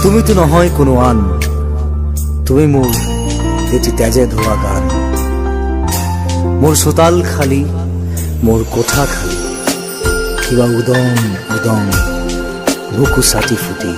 তুমি তো নহয় কোনো আন, তুমি মোৰ এটি তেজে ধোৱা গান। মোৰ চোতাল খালী, মোৰ কোঠা খালী, কিবা উদং উদং বুকু ছাটি ফুটি